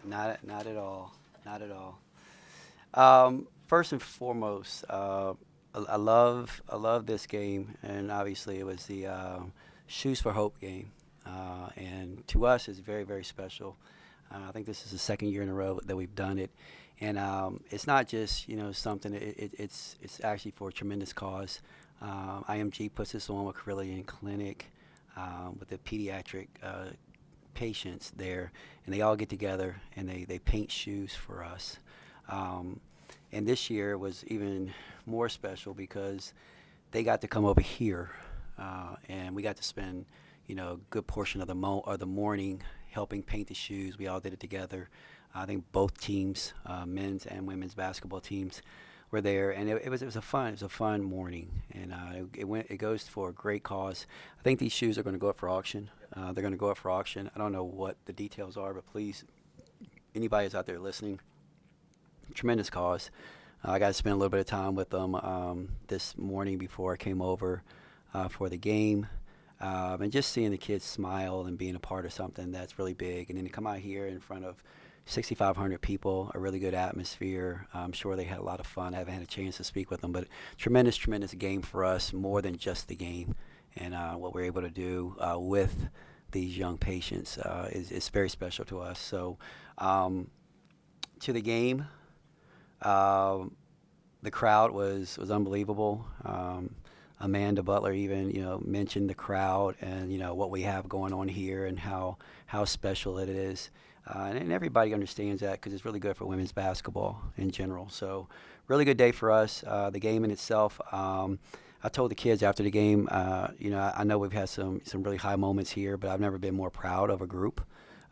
Not at all. Not at all. First and foremost, I love this game, and obviously it was the Shoes for Hope game, and to us it's very very special. I think this is the second year in a row that we've done it, and it's not just something. It's actually for a tremendous cause. IMG puts this on with Carillion Clinic with the pediatric patients there, and they all get together and they paint shoes for us. Um, and this year was even more special because they got to come over here, and we got to spend a good portion of the morning helping paint the shoes. We all did it together. I think both teams, men's and women's basketball teams, were there, and it was a fun morning, and it goes for a great cause. I think these shoes are going to go up for auction. They're going to go up for auction. I don't know what the details are, but please, anybody that's out there listening, tremendous cause. I got to spend a little bit of time with them this morning before I came over for the game. And just seeing the kids smile and being a part of something that's really big. And then to come out here in front of 6,500 people, a really good atmosphere. I'm sure they had a lot of fun. I haven't had a chance to speak with them, but tremendous, tremendous game for us, more than just the game. And what we're able to do with these young patients is very special to us. So um, to the game, um, the crowd was unbelievable. Amanda Butler even mentioned the crowd and what we have going on here and how special it is. And everybody understands that because it's really good for women's basketball in general. So really good day for us. The game in itself. I told the kids after the game, I know we've had some really high moments here, but I've never been more proud of a group.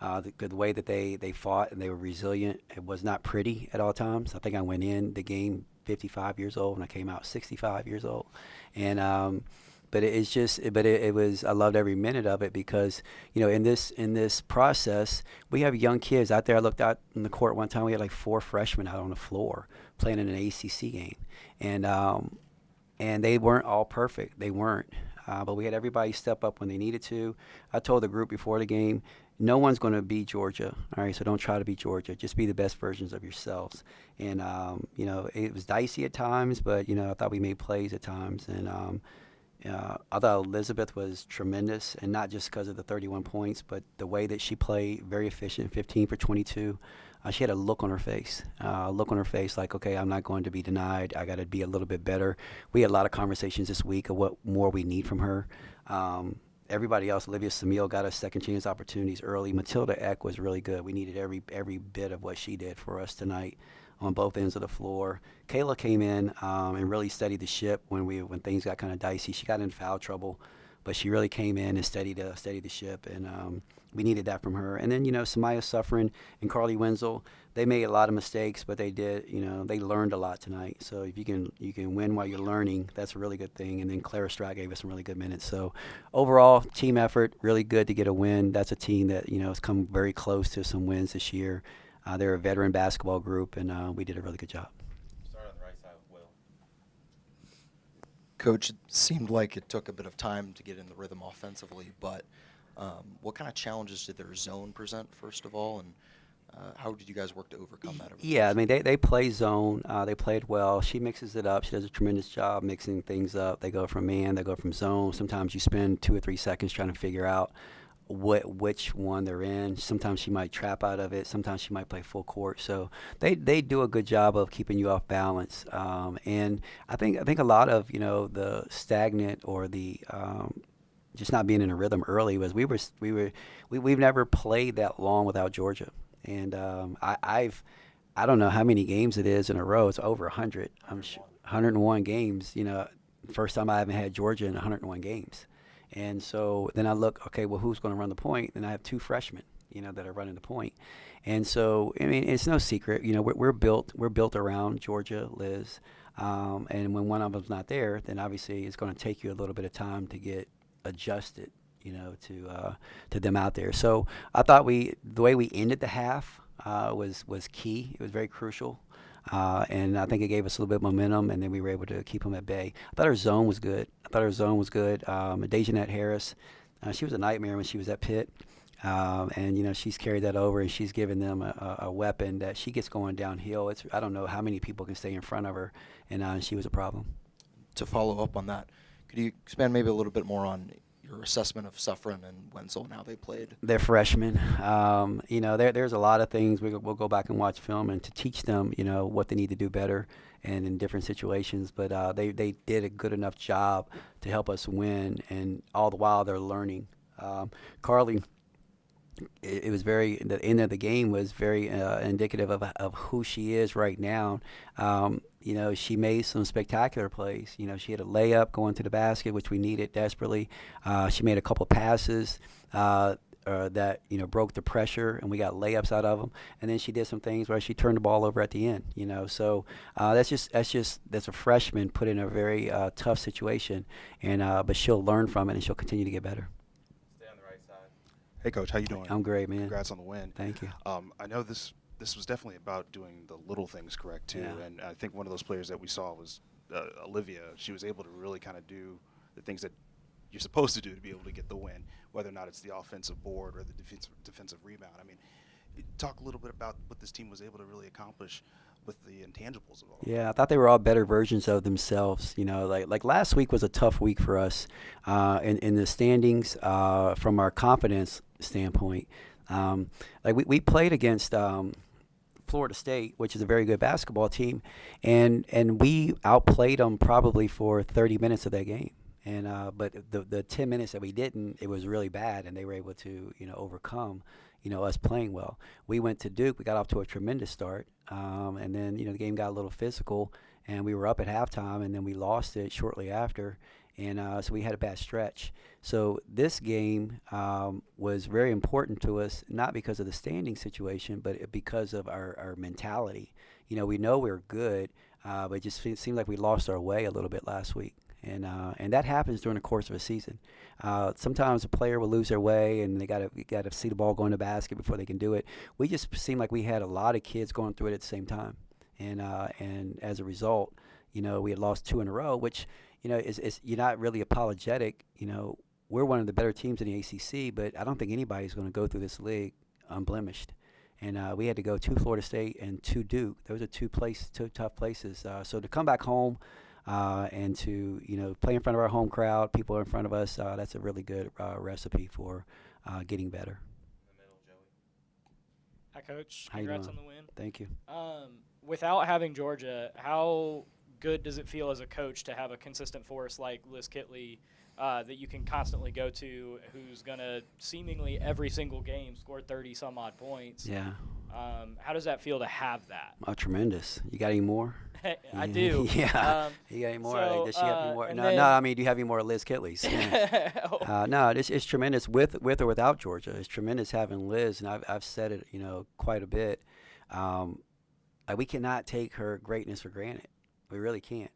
The way that they fought and they were resilient, it was not pretty at all times. I think I went in the game 55 years old and I came out 65 years old. And but it's just but it was I loved every minute of it because in this process we have young kids out there. I looked out in the court one time, we had like four freshmen out on the floor playing in an ACC game, and they weren't all perfect. They weren't. But we had everybody step up when they needed to. I told the group before the game, no one's going to beat Georgia. All right, so don't try to beat Georgia. Just be the best versions of yourselves. And it was dicey at times, but I thought we made plays at times. And I thought Elizabeth was tremendous, and not just because of the 31 points, but the way that she played, very efficient, 15 for 22. She had a look on her face like, okay, I'm not going to be denied. I got to be a little bit better. We had a lot of conversations this week of what more we need from her. Everybody else, Olivia Samil got us second chance opportunities early. Matilda Eck was really good. We needed every bit of what she did for us tonight on both ends of the floor. Kayla came in and really steadied the ship when things got kind of dicey. She got in foul trouble, but she really came in and steadied the ship, and we needed that from her. And then Samaya Suffering and Carly Wenzel, they made a lot of mistakes, but they did they learned a lot tonight. So if you can win while you're learning, that's a really good thing. And then Clara Stroud gave us some really good minutes. So overall, team effort, really good to get a win. That's a team that has come very close to some wins this year. They're a veteran basketball group, and we did a really good job. Start on the right side with Will. Coach, it seemed like it took a bit of time to get in the rhythm offensively, but what kind of challenges did their zone present, first of all, and how did you guys work to overcome that over the Yeah, I course mean of the game? they play zone. They played well. She mixes it up. She does a tremendous job mixing things up. They go from man, they go from zone. Sometimes you spend 2 or 3 seconds trying to figure out which one they're in. Sometimes she might trap out of it. Sometimes she might play full court. So they do a good job of keeping you off balance. And I think a lot of the stagnant or the just not being in a rhythm early was we've never played that long without Georgia. And I don't know how many games it is in a row. It's over 100. 101 games. First time I haven't had Georgia in 101 games. And so then I look, okay, well, who's going to run the point? And I have two freshmen, that are running the point. And so, I mean, it's no secret, we're built around Georgia, Liz. And when one of them's not there, then obviously it's going to take you a little bit of time to get adjusted, to them out there. So I thought the way we ended the half was key. It was very crucial. And I think it gave us a little bit of momentum, and then we were able to keep them at bay. I thought our zone was good. Dejanette Harris, she was a nightmare when she was at Pitt. And she's carried that over, and she's given them a weapon that she gets going downhill. I don't know how many people can stay in front of her, and she was a problem. To follow up on that, could you expand maybe a little bit more on your assessment of Suffren and Wenzel and how they played? They're freshmen. There's a lot of things we'll go back and watch film and to teach them, what they need to do better and in different situations. But they did a good enough job to help us win, and all the while they're learning. Carly, it was the end of the game was very indicative of who she is right now. She made some spectacular plays. She had a layup going to the basket, which we needed desperately. She made a couple passes that broke the pressure, and we got layups out of them. And then she did some things where she turned the ball over at the end. So that's a freshman put in a very tough situation, and but she'll learn from it and she'll continue to get better. Stay on the right side. Hey, Coach, how you doing? I'm great, man. Congrats on the win. Thank you. I know this was definitely about doing the little things correct, too. Yeah. And I think one of those players that we saw was Olivia. She was able to really kind of do the things that you're supposed to do to be able to get the win, whether or not it's the offensive board or the defensive rebound. I mean, talk a little bit about what this team was able to really accomplish with the intangibles of all. Yeah, I thought they were all better versions of themselves. Like last week was a tough week for us in the standings from our confidence standpoint. We played against Florida State, which is a very good basketball team, and we outplayed them probably for 30 minutes of that game. But the 10 minutes that we didn't, it was really bad, and they were able to overcome us playing well. We went to Duke. We got off to a tremendous start, and then the game got a little physical, and we were up at halftime, and then we lost it shortly after, and so we had a bad stretch. So this game was very important to us, not because of the standing situation, but because of our mentality. We know we're good, but it just seemed like we lost our way a little bit last week. And that happens during the course of a season. Sometimes a player will lose their way, and they got to see the ball go in the basket before they can do it. We just seemed like we had a lot of kids going through it at the same time, and as a result, we had lost 2 in a row, which is you're not really apologetic. We're one of the better teams in the ACC, but I don't think anybody's going to go through this league unblemished. And we had to go to Florida State and to Duke. Those are two tough places. So to come back home. And to play in front of our home crowd, people in front of us, that's a really good recipe for getting better. In the middle, Joey. Hi, Coach. How you Congrats doing? on the win. Thank you. Without having Georgia, how good does it feel as a coach to have a consistent force like Liz Kitley that you can constantly go to, who's going to seemingly every single game score 30-some-odd points? Yeah. How does that feel to have that? Oh, tremendous. You got any more? I do. Yeah. You got any more? so, Does she have any more? and No, then- I mean, do you have any more Liz Kitley's? No, it's tremendous with or without Georgia. It's tremendous having Liz, and I've said it, quite a bit. We cannot take her greatness for granted. We really can't.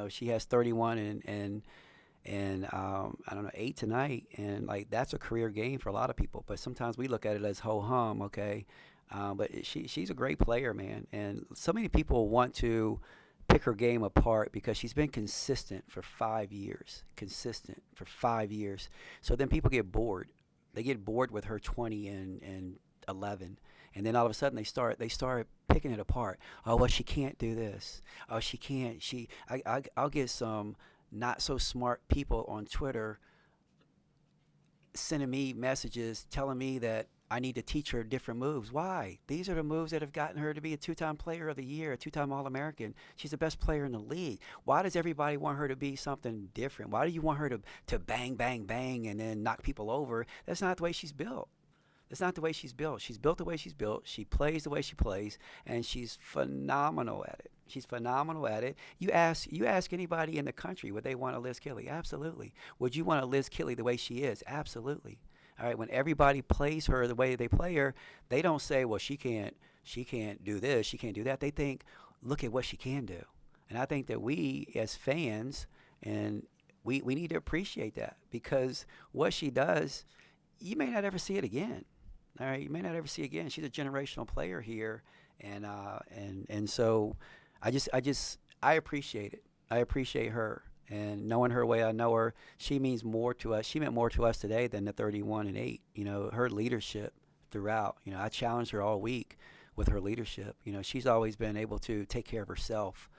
She has 31 and I don't know, 8 tonight, and that's a career game for a lot of people. But sometimes we look at it as ho hum, okay. But she's a great player, man, and so many people want to pick her game apart because she's been consistent for 5 years. So then people get bored. They get bored with her 20 and 11, and then all of a sudden they start picking it apart. Oh, well, she can't do this. Oh, she can't. I'll get some not so smart people on Twitter sending me messages telling me that I need to teach her different moves. Why? These are the moves that have gotten her to be a 2-time player of the year, a 2-time All-American. She's the best player in the league. Why does everybody want her to be something different? Why do you want her to bang, bang, bang and then knock people over? That's not the way she's built. That's not the way she's built. She's built the way she's built. She plays the way she plays, and she's phenomenal at it. You ask anybody in the country, would they want a Liz Kitley? Absolutely. Would you want a Liz Kitley the way she is? Absolutely. All right, when everybody plays her the way they play her, they don't say, well, she can't do this, she can't do that. They think, look at what she can do. And I think that we as fans, and we need to appreciate that, because what she does, you may not ever see it again. All right, you may not ever see it again. She's a generational player here, and so I appreciate it. I appreciate her. And knowing her way I know her, she means more to us. She meant more to us today than the 31-8. You know, her leadership throughout. You know, I challenged her all week with her leadership. You know, she's always been able to take care of herself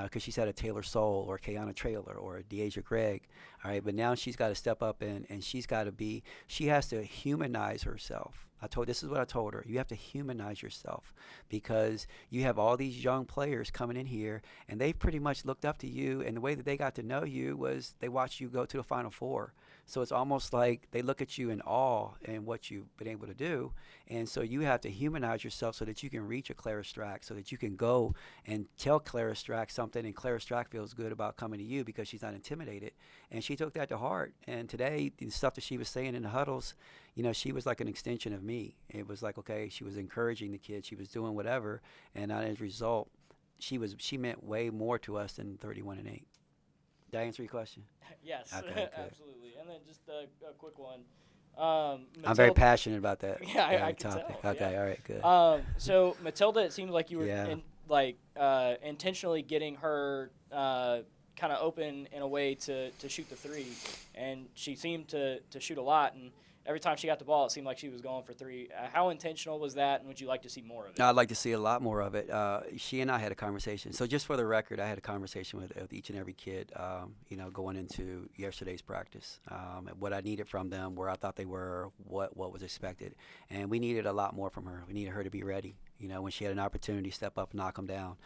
because she's had a Taylor Soul or Kayana Traylor or a Deasia Gregg. All right, but now she's got to step up and she's got to be. She has to humanize herself. This is what I told her. You have to humanize yourself because you have all these young players coming in here and they've pretty much looked up to you, and the way that they got to know you was they watched you go to the Final Four. So it's almost like they look at you in awe and what you've been able to do. And so you have to humanize yourself so that you can reach a Clara Strack, so that you can go and tell Clara Strack something, and Clara Strack feels good about coming to you because she's not intimidated. And she took that to heart. And today, the stuff that she was saying in the huddles, you know, she was like an extension of me. It was like, okay, she was encouraging the kids. She was doing whatever. And as a result, she meant way more to us than 31-8. Did I answer your question? Yes, Okay, good. absolutely. And then just a quick one. I'm very passionate about that Yeah, I can topic. tell, Okay, yeah. all right, good. So Matilda, it seemed like you were Yeah. intentionally getting her kind of open in a way to shoot the three, and she seemed to shoot a lot. And every time she got the ball, it seemed like she was going for three. How intentional was that, and would you like to see more of it? I'd like to see a lot more of it. She and I had a conversation. So just for the record, I had a conversation with each and every kid, you know, going into yesterday's practice. What I needed from them, where I thought they were, what was expected. And we needed a lot more from her. We needed her to be ready. You know, when she had an opportunity, step up, knock them down.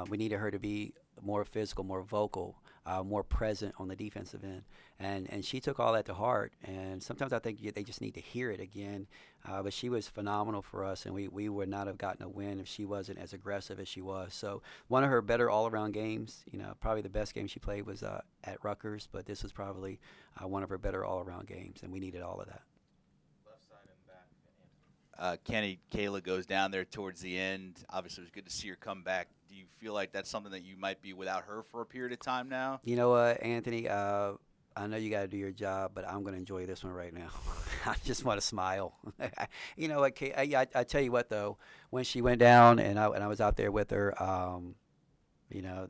We needed her to be more physical, more vocal, more present on the defensive end. And she took all that to heart. And sometimes I think they just need to hear it again. But she was phenomenal for us, and we would not have gotten a win if she wasn't as aggressive as she was. So one of her better all-around games, you know, probably the best game she played was at Rutgers, but this was probably one of her better all-around games, and we needed all of that. Left side and back. Kenny, Kayla goes down there towards the end. Obviously, it was good to see her come back. Do you feel like that's something that you might be without her for a period of time now? You know what, Anthony? I know you got to do your job, but I'm going to enjoy this one right now. I just want to smile. You know what, Kay, I tell you what, though, when she went down and I was out there with her, you know,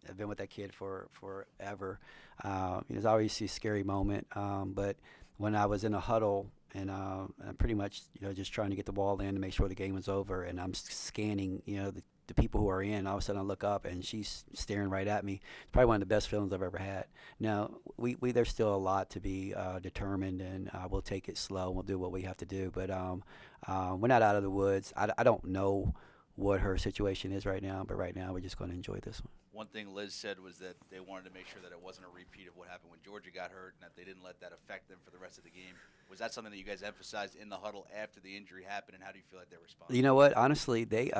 I've been with that kid for forever. It was obviously a scary moment, but when I was in a huddle and I'm pretty much, you know, just trying to get the ball in to make sure the game was over, and I'm scanning, you know, the people who are in, all of a sudden I look up and she's staring right at me. It's probably one of the best feelings I've ever had. Now, there's still a lot to be determined, and we'll take it slow and we'll do what we have to do. But we're not out of the woods. I don't know what her situation is right now, but right now we're just going to enjoy this one. One thing Liz said was that they wanted to make sure that it wasn't a repeat of what happened when Georgia got hurt, and that they didn't let that affect them for the rest of the game. Was that something that you guys emphasized in the huddle after the injury happened, and how do you feel like they responded? You know what? Honestly, they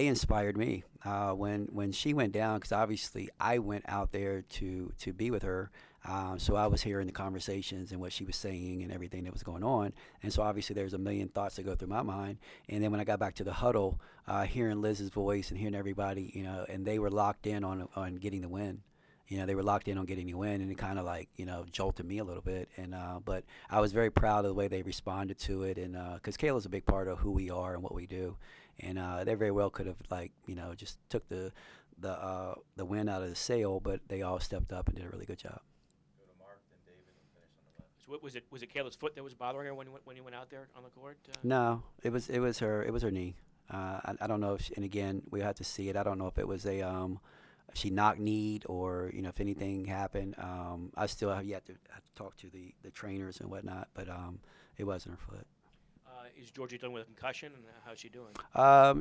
inspired me when she went down, because obviously I went out there to be with her, so I was hearing the conversations and what she was saying and everything that was going on, and so obviously there's a million thoughts that go through my mind. And then when I got back to the huddle, hearing Liz's voice and hearing everybody, you know, and they were locked in on getting the win. You know, they were locked in on getting the win, and it kind of like, you know, jolted me a little bit. And but I was very proud of the way they responded to it, and because Kayla's a big part of who we are and what we do. And they very well could have, like, you know, just took the wind out of the sail, but they all stepped up and did a really good job. Go to Mark, then David, and finish on the left. So was it Kayla's foot that was bothering her when you went out there on the court? No, it was her knee. I don't know if and again we have to see it. I don't know if it was a she knock-kneed or, you know, if anything happened. I still have yet to talk to the trainers and whatnot, but it wasn't her foot. Is Georgia dealing with a concussion, and how's she doing?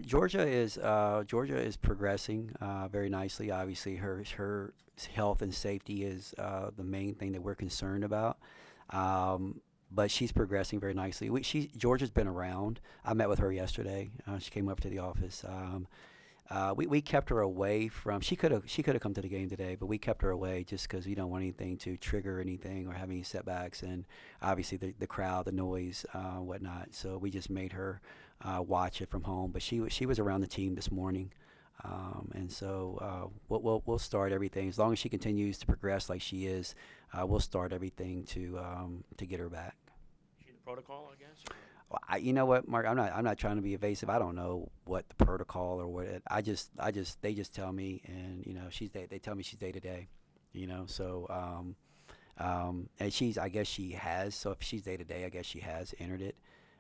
Georgia is progressing very nicely. Obviously, her health and safety is the main thing that we're concerned about. But she's progressing very nicely. Georgia's been around. I met with her yesterday. She came up to the office. We kept her away from. She could have come to the game today, but we kept her away just because we don't want anything to trigger anything or have any setbacks, and obviously the crowd, the noise, whatnot. So we just made her watch it from home. But she was around the team this morning, and so we'll start everything as long as she continues to progress like she is. We'll start everything to get her back. Is she in the protocol, I guess? Well, you know what, Mark? I'm not trying to be evasive. I don't know what the protocol or what they just tell me, and they tell me she's day to day, So and I guess she has. So if she's day to day, I guess she has entered it.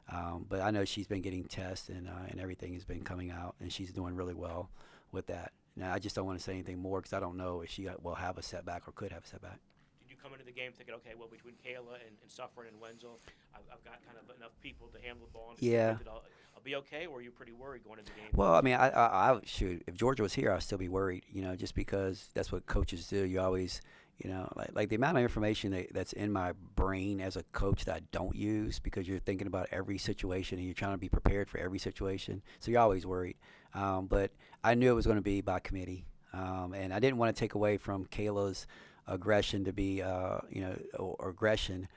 But I know she's been getting tests and everything has been coming out, and she's doing really well with that. Now I just don't want to say anything more because I don't know if she will have a setback or could have a setback. Did you come into the game thinking, okay, well, between Kayla and Suffern and Wenzel, I've got kind of enough people to handle the ball and Yeah. that I'll be okay, or were you pretty worried going into the game? Well, I mean, I shoot. If Georgia was here, I'd still be worried. Just because that's what coaches do. You always, like the amount of information that's in my brain as a coach that I don't use because you're thinking about every situation and you're trying to be prepared for every situation. So you're always worried. But I knew it was going to be by committee, and I didn't want to take away from Kayla's aggression to be, or aggression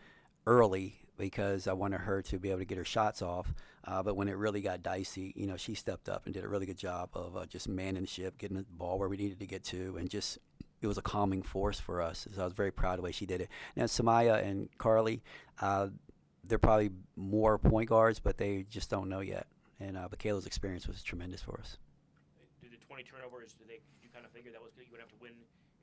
early because I wanted her to be able to get her shots off. But when it really got dicey, she stepped up and did a really good job of just manning the ship, getting the ball where we needed to get to, and just it was a calming force for us. So I was very proud of the way she did it. Now, Samaya and Carly, they're probably more point guards, but they just don't know yet. And but Kayla's experience was tremendous for us. Did the 20 turnovers, did you kind of figure that was good? You would have to win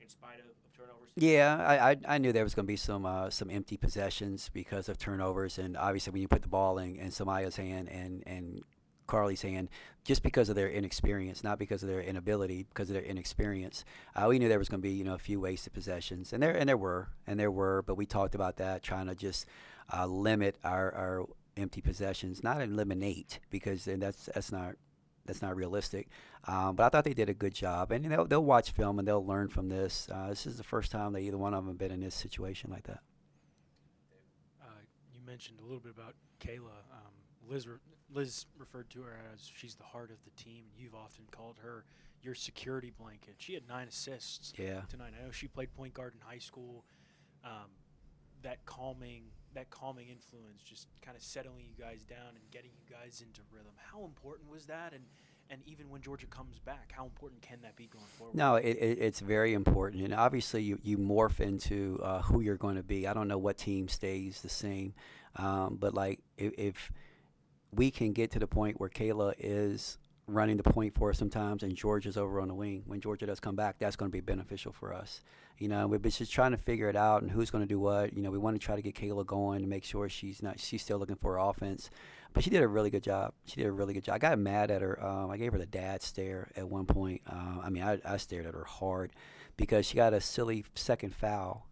in spite of turnovers? Yeah, I knew there was going to be some empty possessions because of turnovers, and obviously when you put the ball in Samaya's hand and Carly's hand, just because of their inexperience, not because of their inability, because of their inexperience, we knew there was going to be a few wasted possessions, and there were, but we talked about that, trying to just limit our empty possessions, not eliminate, because then that's not realistic. But I thought they did a good job, and they'll watch film and they'll learn from this. This is the first time that either one of them have been in this situation like that. You mentioned a little bit about Kayla. Liz referred to her as she's the heart of the team. You've often called her your security blanket. She had 9 assists tonight. I know she played point guard in high school. That calming influence, just kind of settling you guys down and getting you guys into rhythm. How important was that? And even when Georgia comes back, how important can that be going forward? No, it's very important, and obviously you morph into who you're going to be. I don't know what team stays the same, but like if we can get to the point where Kayla is running the point for us sometimes and Georgia's over on the wing, when Georgia does come back, that's going to be beneficial for us. We're just trying to figure it out and who's going to do what. We want to try to get Kayla going to make sure she's still looking for her offense. But she did a really good job. I got mad at her. I gave her the dad stare at one point. I stared at her hard because she got a silly second foul,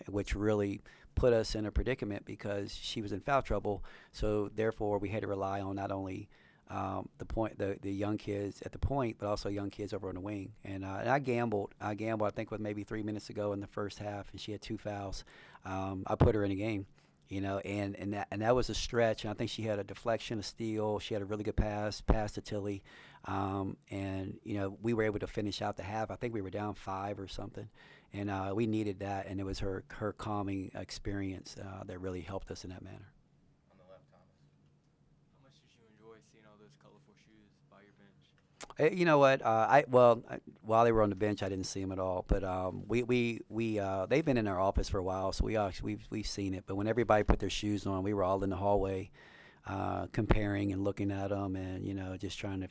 which really put us in a predicament because she was in foul trouble. So therefore, we had to rely on not only the young kids at the point, but also young kids over on the wing. And I gambled. I think with maybe 3 minutes to go in the first half, and she had 2 fouls. I put her in the game. And that was a stretch. And I think she had a deflection, a steal. She had a really good pass to Tilly. And we were able to finish out the half. I think we were down 5 or something. And we needed that. And it was her calming experience that really helped us in that manner. On the left, Thomas. How much did you enjoy seeing all those colorful shoes by your bench? You know what? While they were on the bench, I didn't see them at all. But they've been in our office for a while, so we've seen it. But when everybody put their shoes on, we were all in the hallway, comparing and looking at them, and just trying to,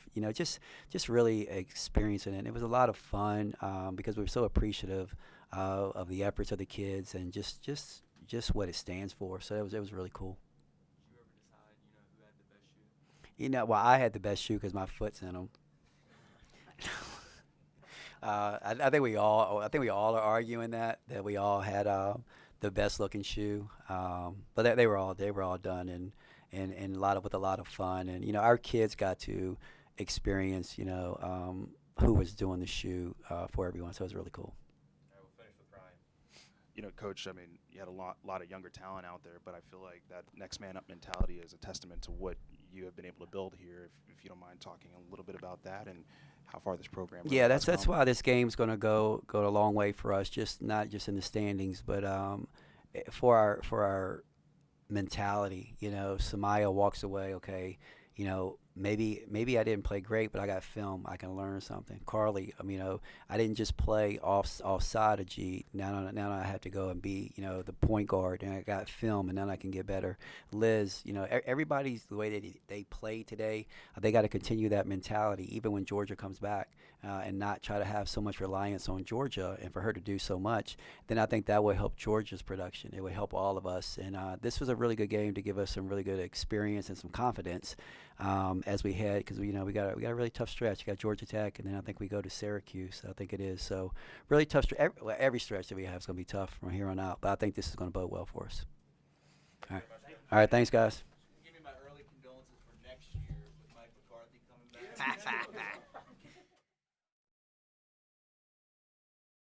just really experiencing it. And it was a lot of fun because we were so appreciative of the efforts of the kids and just what it stands for. So it was really cool. Did you ever decide, who had the best shoe? Well, I had the best shoe because my foot's in them. I think we all are arguing that we all had the best looking shoe, but they were all done and with a lot of fun, and our kids got to experience who was doing the shoe for everyone, so it was really cool. All right, we'll finish with Ryan. Coach, you had a lot of younger talent out there, but I feel like that next man up mentality is a testament to what you have been able to build here. If you don't mind talking a little bit about that and how far this program. Yeah, that's why this game's going to go a long way for us. Not just in the standings, but for our mentality. Samaya walks away. Okay, maybe I didn't play great, but I got film. I can learn something. Carly, I didn't just play offside of G. Now I have to go and be, the point guard, and I got film, and then I can get better. Liz, everybody's the way they play today. They got to continue that mentality, even when Georgia comes back, and not try to have so much reliance on Georgia, and for her to do so much. Then I think that will help Georgia's production. It will help all of us. And this was a really good game to give us some really good experience and some confidence. As we head, because we got a really tough stretch. You got Georgia Tech, and then I think we go to Syracuse. I think it is so really tough. Every stretch that we have is going to be tough from here on out. But I think this is going to bode well for us. All right. Thanks, guys. Give me my early condolences for next year with Mike McCarthy coming back.